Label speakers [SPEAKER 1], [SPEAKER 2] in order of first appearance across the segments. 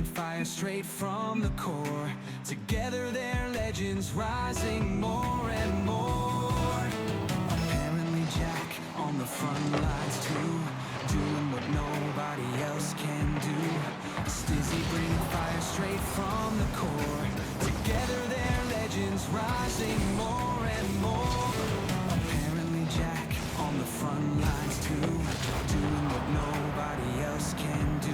[SPEAKER 1] bringing fire straight from the core. Together they're legends rising more and more. Apparently Jack on the front lines too, doing what nobody else can do. Stizzy bringing fire straight from the core. Together they're legends rising more and more. Apparently Jack on the front lines too, doing what nobody else can do.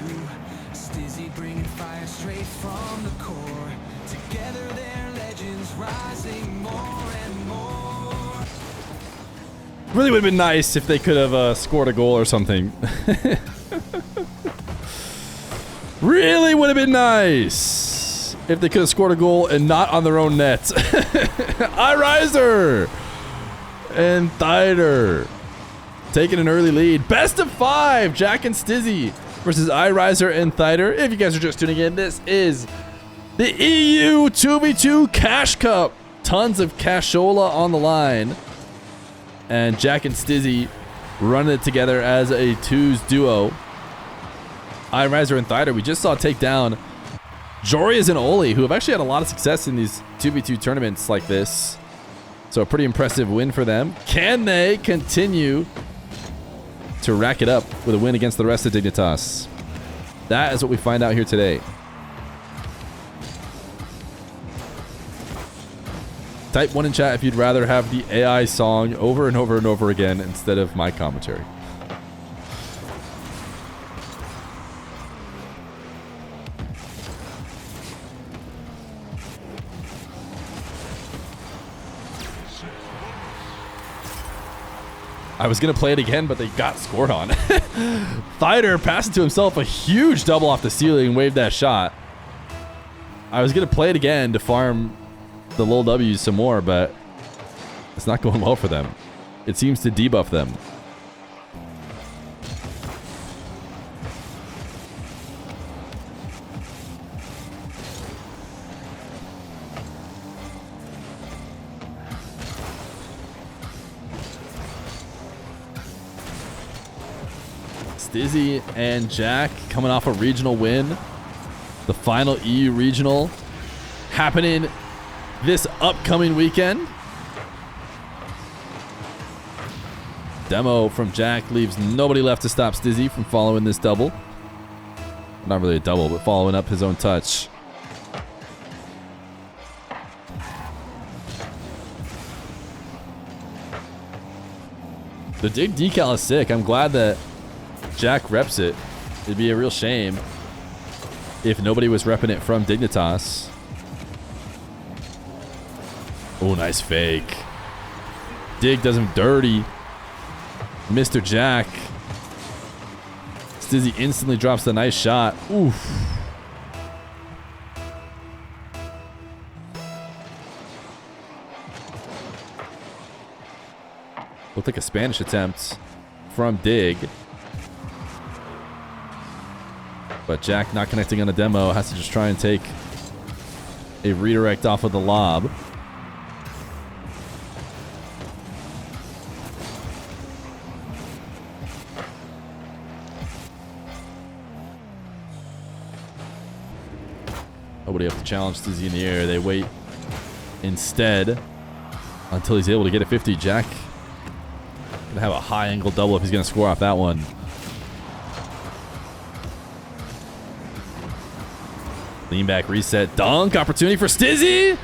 [SPEAKER 1] Stizzy bringing fire straight from the core. Together they're legends rising more and more.
[SPEAKER 2] Really would have been nice if they could have scored a goal or something. Really would have been nice if they could have scored a goal and not on their own net. iRiser and Thider taking an early lead. Best of 5, Jack and Stizzy versus iRiser and Thider. If you guys are just tuning in, this is the EU 2v2 Cash Cup. Tons of cashola on the line. And Jack and Stizzy running it together as a twos duo. iRiser and Thider, we just saw take down Jorias and Oli, who have actually had a lot of success in these 2v2 tournaments like this. So a pretty impressive win for them. Can they continue to rack it up with a win against the rest of Dignitas? That is what we find out here today. Type 1 in chat if you'd rather have the AI song over and over and over again instead of my commentary. I was going to play it again, but they got scored on. Thider passed it to himself, a huge double off the ceiling, waved that shot. I was going to play it again to farm the little W's some more, but it's not going well for them. It seems to debuff them. Stizzy and Jack coming off a regional win. The final EU regional happening this upcoming weekend. Demo from Jack leaves nobody left to stop Stizzy from following this double. Not really a double, but following up his own touch. The dig decal is sick. I'm glad that Jack reps it. It'd be a real shame if nobody was repping it from Dignitas. Oh, nice fake. Dig does him dirty. Mr. Jack. Stizzy instantly drops the nice shot. Oof. Looked like a Spanish attempt from Dig. But Jack not connecting on a demo, has to just try and take a redirect off of the lob. Nobody up to challenge Stizzy in the air. They wait instead until he's able to get a 50. Jack gonna have a high angle double if he's gonna score off that one. Lean back, reset, dunk, opportunity for Stizzy!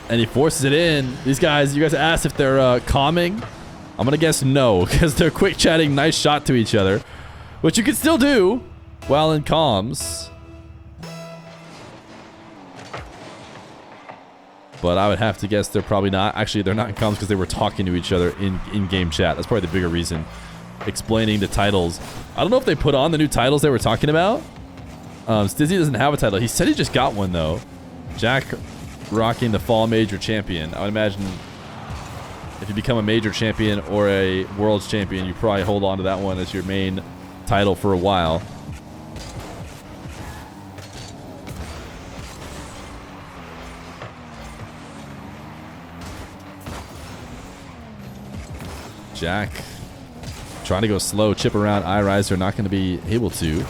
[SPEAKER 2] And he forces it in. These guys, you guys asked if they're calming. I'm gonna guess no, because they're quick chatting nice shot to each other. Which you can still do while in comms. But I would have to guess they're probably not. Actually, they're not in comms because they were talking to each other in-game chat. That's probably the bigger reason. Explaining the titles. I don't know if they put on the new titles they were talking about. Stizzy doesn't have a title. He said he just got one, though. Jack rocking the Fall Major Champion. I would imagine if you become a Major Champion or a World's Champion, you probably hold on to that one as your main title for a while. Jack trying to go slow, chip around iRiser, not going to be able to.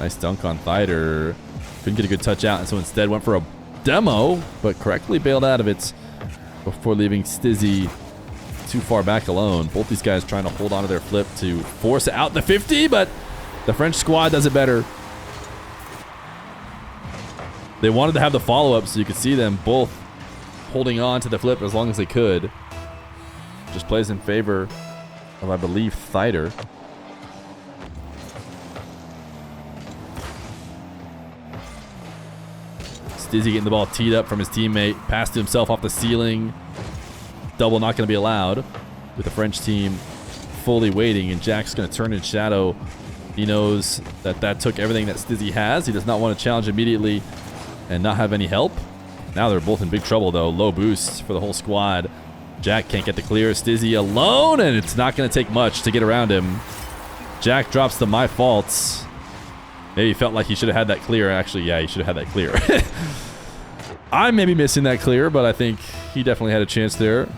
[SPEAKER 2] Nice dunk on Thider. Couldn't get a good touch out, and so instead went for a demo, but correctly bailed out of it before leaving Stizzy too far back alone. Both these guys trying to hold on to their flip to force out the 50, but the French squad does it better. They wanted to have the follow-up so you could see them both holding on to the flip as long as they could. Just plays in favor of, I believe, Thider. Stizzy getting the ball teed up from his teammate. Passed to himself off the ceiling. Double not going to be allowed with the French team fully waiting. And Jack's going to turn in shadow. He knows that took everything that Stizzy has. He does not want to challenge immediately and not have any help. Now they're both in big trouble, though. Low boost for the whole squad. Jack can't get the clear. Stizzy alone, and it's not going to take much to get around him. Jack drops the my faults. Maybe he felt like he should have had that clear. Actually, yeah, he should have had that clear. I'm maybe missing that clear, but I think he definitely had a chance there,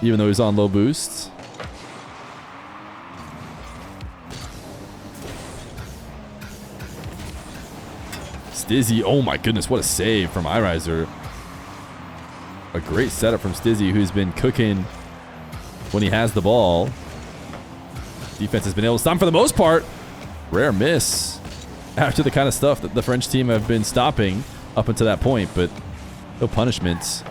[SPEAKER 2] even though he's on low boosts. Stizzy, oh my goodness, what a save from iRiser. A great setup from Stizzy, who's been cooking when he has the ball. Defense has been able to stop him for the most part. Rare miss after the kind of stuff that the French team have been stopping up until that point, but no punishments.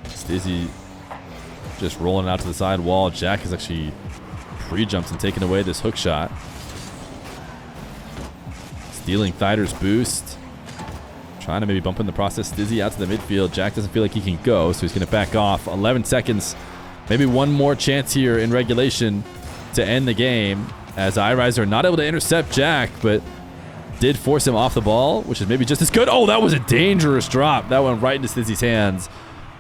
[SPEAKER 2] Stizzy just rolling out to the side wall. Jack has actually pre-jumped and taken away this hook shot. Stealing Thider's boost. Trying to maybe bump in the process. Stizzy out to the midfield. Jack doesn't feel like he can go, so he's going to back off. 11 seconds. Maybe one more chance here in regulation to end the game, as iRiser not able to intercept Jack, but did force him off the ball, which is maybe just as good. Oh, that was a dangerous drop. That went right into Stizzy's hands,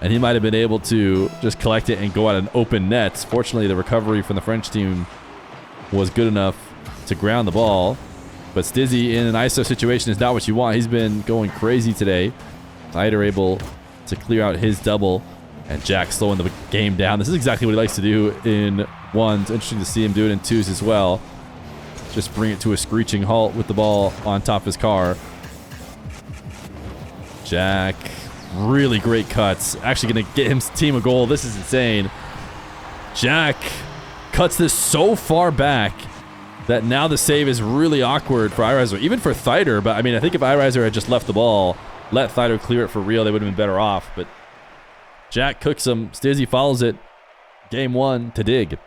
[SPEAKER 2] and he might have been able to just collect it and go at an open net. Fortunately, the recovery from the French team was good enough to ground the ball. But Stizzy in an ISO situation is not what you want. He's been going crazy today. Thider able to clear out his double, and Jack slowing the game down. This is exactly what he likes to do in ones. Interesting to see him do it in twos as well. Just bring it to a screeching halt with the ball on top of his car. Jack, really great cuts. Actually going to get his team a goal. This is insane. Jack cuts this so far back that now the save is really awkward for iRiser, even for Thider. But I mean, I think if iRiser had just left the ball, let Thider clear it for real, they would have been better off. But Jack cooks him. Stizzy follows it. Game one to dig.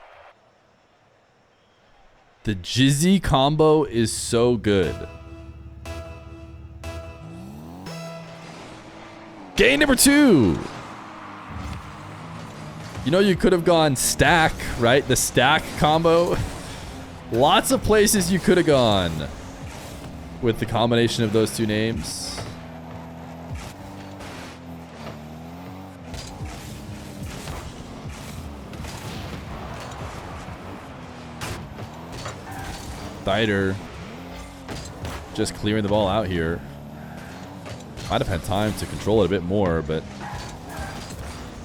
[SPEAKER 2] The Jizzy combo is so good. Game number 2. You know, you could have gone stack, right? The stack combo. Lots of places you could have gone with the combination of those two names. Thider just clearing the ball out here. Might have had time to control it a bit more, but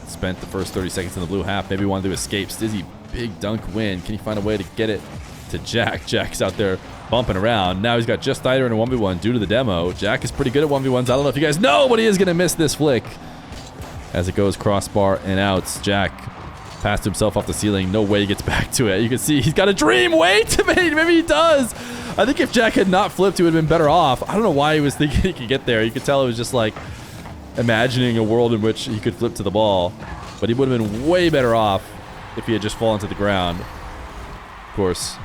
[SPEAKER 2] spent the first 30 seconds in the blue half. Maybe wanted to escape. Stizzy, big dunk win. Can he find a way to get it to Jack? Jack's out there bumping around. Now he's got just Thider in a 1v1 due to the demo. Jack is pretty good at 1v1s. I don't know if you guys know, but he is going to miss this flick as it goes crossbar and outs. Jack passed himself off the ceiling. No way he gets back to it. You can see he's got a dream. Wait, maybe he does. I think if Jack had not flipped, he would have been better off. I don't know why he was thinking he could get there. You could tell it was just like imagining a world in which he could flip to the ball. But he would have been way better off if he had just fallen to the ground. Of course,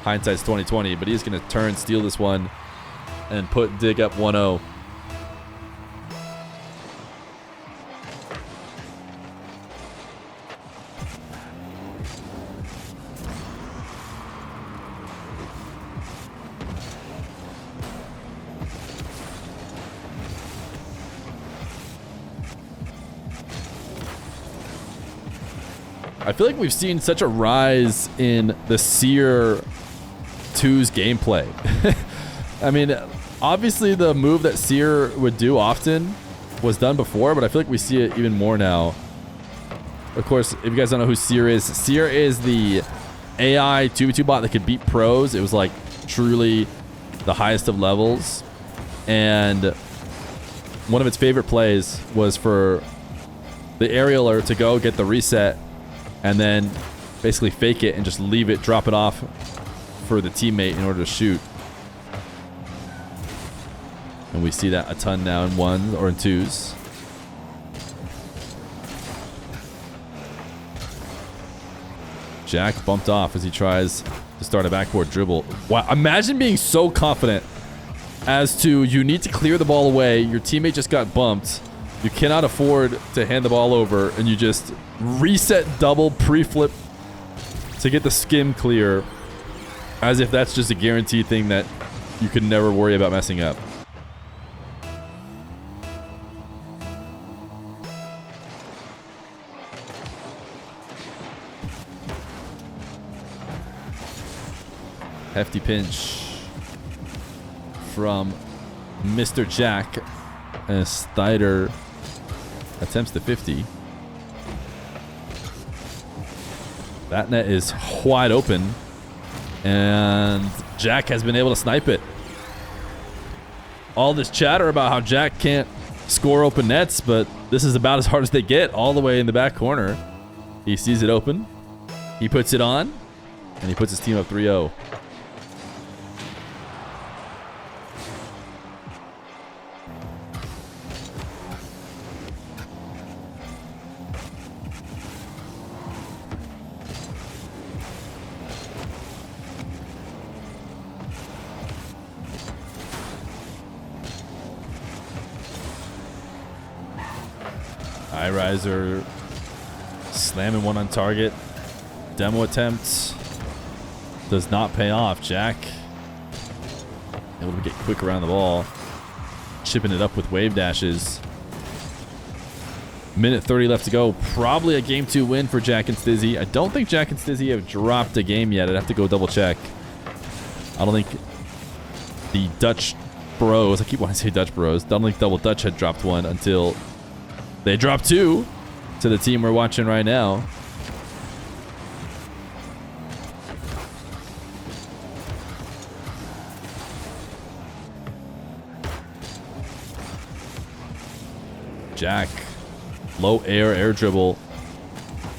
[SPEAKER 2] hindsight's 20/20, but he's going to turn, steal this one, and put Dig up 1-0. I feel like we've seen such a rise in the Seer 2's gameplay. I mean, obviously the move that Seer would do often was done before, but I feel like we see it even more now Of course, if you guys don't know who Feer is the AI 2v2 bot that could beat pros. It was like truly the highest of levels. And one of its favorite plays was for the aerialer to go get the reset and then basically fake it and just leave it, drop it off for the teammate in order to shoot. And we see that a ton now in ones or in twos. Jack bumped off as he tries to start a backboard dribble. Wow, imagine being so confident as to you need to clear the ball away. Your teammate just got bumped. You cannot afford to hand the ball over, and you just reset double pre-flip to get the skim clear, as if that's just a guaranteed thing that you could never worry about messing up. Hefty pinch from Mr. Jack as Thaider attempts the 50. That net is wide open, and Jack has been able to snipe it. All this chatter about how Jack can't score open nets, but this is about as hard as they get, all the way in the back corner. He sees it open, he puts it on, and he puts his team up 3-0. Riser slamming one on target. Demo attempt does not pay off. Jack able to get quick around the ball, chipping it up with wave dashes. Minute 30 left to go. Probably a game 2 win for Jack and Stizzy. I don't think Jack and Stizzy have dropped a game yet. I'd have to go double check. I don't think the Dutch Bros, I keep wanting to say Dutch Bros, I don't think Double Dutch had dropped one until they dropped 2 to the team we're watching right now. Jack, low air dribble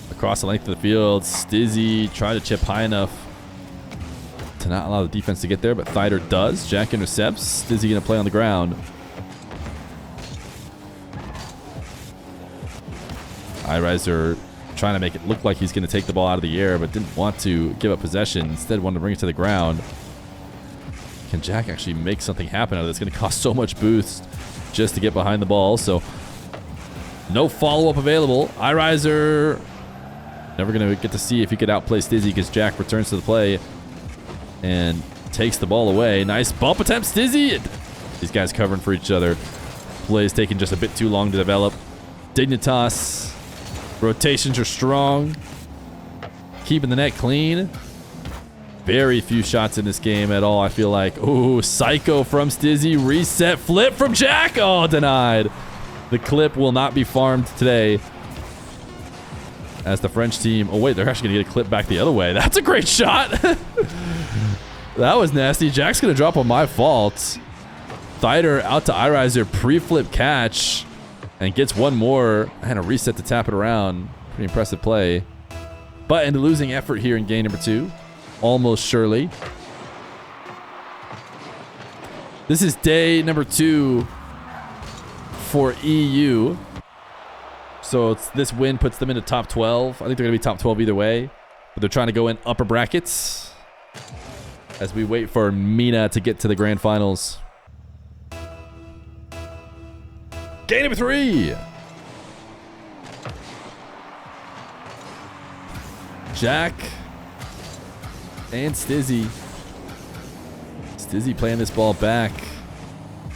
[SPEAKER 2] across the length of the field. Stizzy trying to chip high enough to not allow the defense to get there, but Thaider does. Jack intercepts. Stizzy going to play on the ground. iRiser trying to make it look like he's going to take the ball out of the air, but didn't want to give up possession. Instead wanted to bring it to the ground. Can Jack actually make something happen out of this? It's going to cost so much boost just to get behind the ball. So no follow-up available. iRiser never going to get to see if he could outplay Stizzy because Jack returns to the play and takes the ball away. Nice bump attempt, Stizzy. These guys covering for each other. Plays taking just a bit too long to develop. Dignitas. Rotations are strong. Keeping the net clean. Very few shots in this game at all, I feel like. Ooh, psycho from Stizzy. Reset flip from Jack. Oh, denied. The clip will not be farmed today. As the French team... Oh, wait, they're actually going to get a clip back the other way. That's a great shot. That was nasty. Jack's going to drop on my fault. Thaider out to iRiser. Pre-flip catch. And gets one more. And a reset to tap it around. Pretty impressive play. But in the losing effort here in game number 2. Almost surely. This is day number 2 for EU. So this win puts them into top 12. I think they're going to be top 12 either way. But they're trying to go in upper brackets. As we wait for Mina to get to the grand finals. Game number 3. Jack and Stizzy. Stizzy playing this ball back.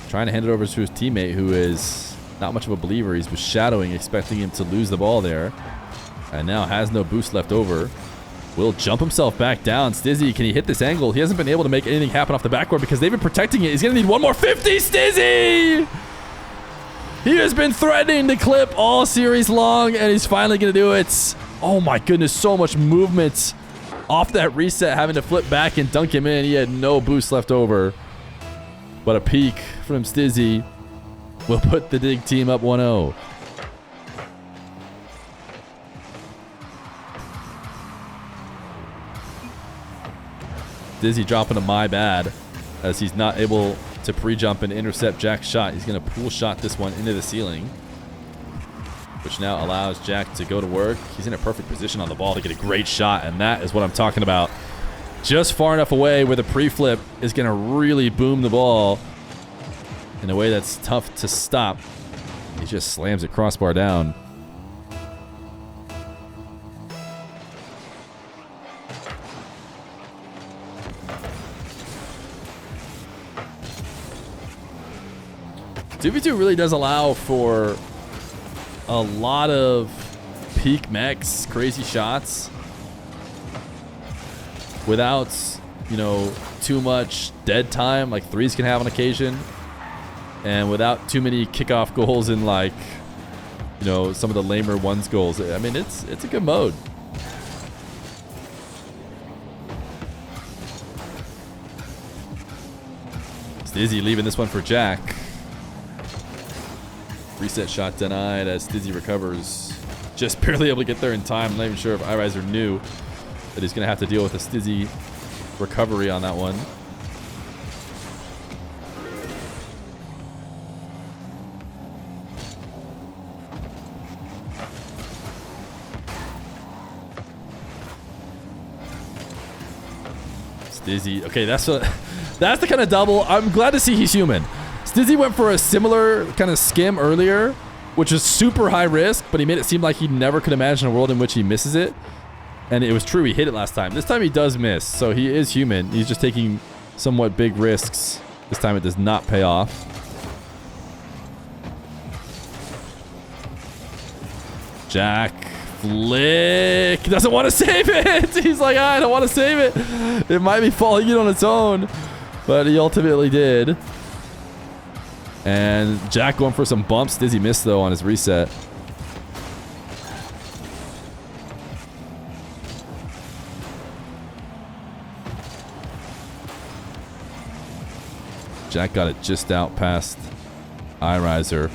[SPEAKER 2] Trying to hand it over to his teammate who is not much of a believer. He was shadowing, expecting him to lose the ball there. And now has no boost left over. Will jump himself back down. Stizzy, can he hit this angle? He hasn't been able to make anything happen off the backboard because they've been protecting it. He's going to need one more 50. Stizzy! He has been threatening to clip all series long, and he's finally going to do it. Oh my goodness, so much movement off that reset, having to flip back and dunk him in. He had no boost left over. But a peek from Stizzy will put the Dig team up 1-0. Dizzy dropping a my bad as he's not able to pre-jump and intercept Jack's shot. He's going to pool shot this one into the ceiling, which now allows Jack to go to work. He's in a perfect position on the ball to get a great shot, and that is what I'm talking about. Just far enough away where the pre-flip is going to really boom the ball in a way that's tough to stop. He just slams the crossbar down. $2v2 really does allow for a lot of peak mechs, crazy shots without, you know, too much dead time like threes can have on occasion, and without too many kickoff goals and, like, you know, some of the lamer ones goals. I mean, it's a good mode. Stizzy leaving this one for Jack. Reset shot denied as Stizzy recovers. Just barely able to get there in time. I'm not even sure if iRiser knew that he's going to have to deal with a Stizzy recovery on that one. Stizzy. Okay, that's the kind of double. I'm glad to see he's human. Stizzy went for a similar kind of skim earlier, which is super high risk, but he made it seem like he never could imagine a world in which he misses it. And it was true, he hit it last time. This time he does miss, so he is human. He's just taking somewhat big risks. This time it does not pay off. Jack flick. Doesn't want to save it. He's like, I don't want to save it. It might be falling in on its own, but he ultimately did. And Jack going for some bumps. Stizzy missed, though, on his reset. Jack got it just out past iRiser.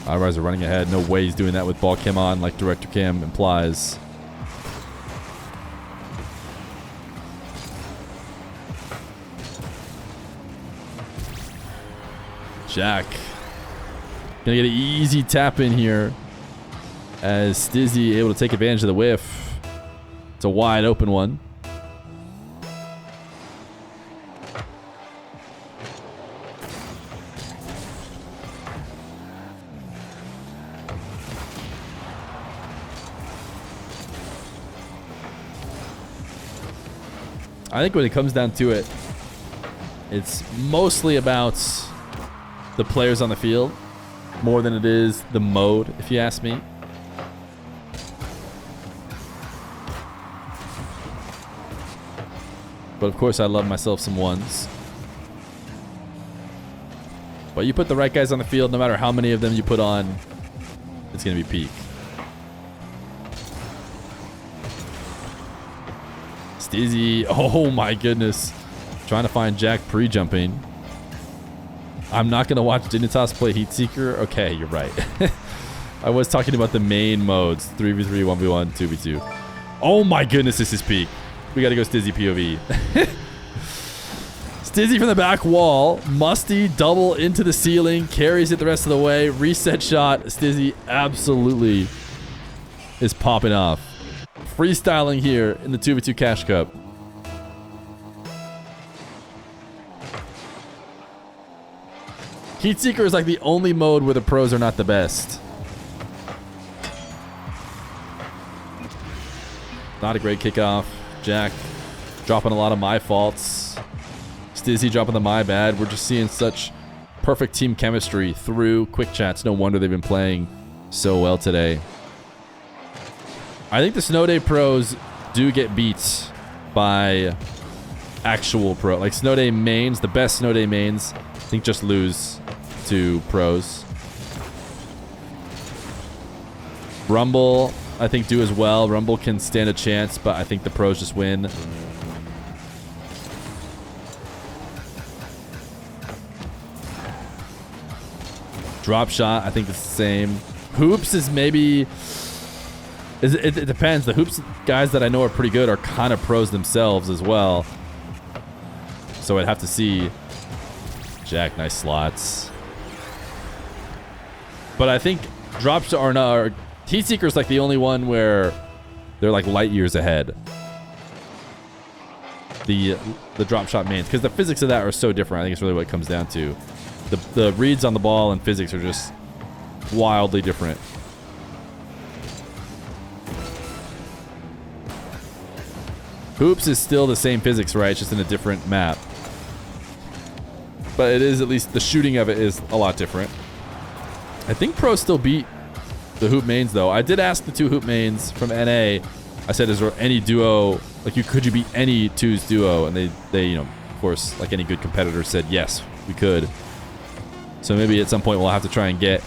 [SPEAKER 2] iRiser running ahead. No way he's doing that with ball cam on like Director Cam implies. Jack gonna get an easy tap in here as Stizzy able to take advantage of the whiff. It's a wide open one. I think when it comes down to it, it's mostly about the players on the field more than it is the mode, if you ask me. But of course I love myself some ones. But you put the right guys on the field, no matter how many of them you put on, it's going to be peak. Stizzy, oh my goodness. Trying to find Jack pre-jumping. I'm not going to watch Dignitas play Heatseeker. Okay, you're right. I was talking about the main modes. 3v3, 1v1, 2v2. Oh my goodness, this is peak. We got to go Stizzy POV. Stizzy from the back wall. Musty double into the ceiling. Carries it the rest of the way. Reset shot. Stizzy absolutely is popping off. Freestyling here in the 2v2 Cash Cup. Heatseeker is like the only mode where the pros are not the best. Not a great kickoff. Jack dropping a lot of my faults. Stizzy dropping the my bad. We're just seeing such perfect team chemistry through quick chats. No wonder they've been playing so well today. I think the Snow Day pros do get beat by actual pro. Like Snow Day mains, the best Snow Day mains, I think just lose to pros. Rumble, I think do as well. Rumble can stand a chance, but I think the pros just win. Drop shot, I think it's the same. Hoops is maybe... It depends. The hoops guys that I know are pretty good are kind of pros themselves as well. So I'd have to see. Jack, nice slots. But I think drops are not... Heat Seeker's like the only one where they're like light years ahead. The drop shot mains. Because the physics of that are so different. I think it's really what it comes down to. The reads on the ball and physics are just wildly different. Hoops is still the same physics, right? It's just in a different map. But it is, at least the shooting of it is a lot different. I think pros still beat the hoop mains, though. I did ask the two hoop mains from NA. I said, is there any duo, like could you beat any twos duo? And they, you know, of course, like any good competitor said, yes, we could. So maybe at some point we'll have to try and get,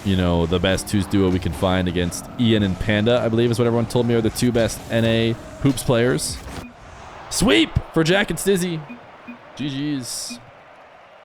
[SPEAKER 2] you know, the best twos duo we can find against Ian and Panda, I believe is what everyone told me are the two best NA hoops players. Sweep for Jack and Stizzy. GG's.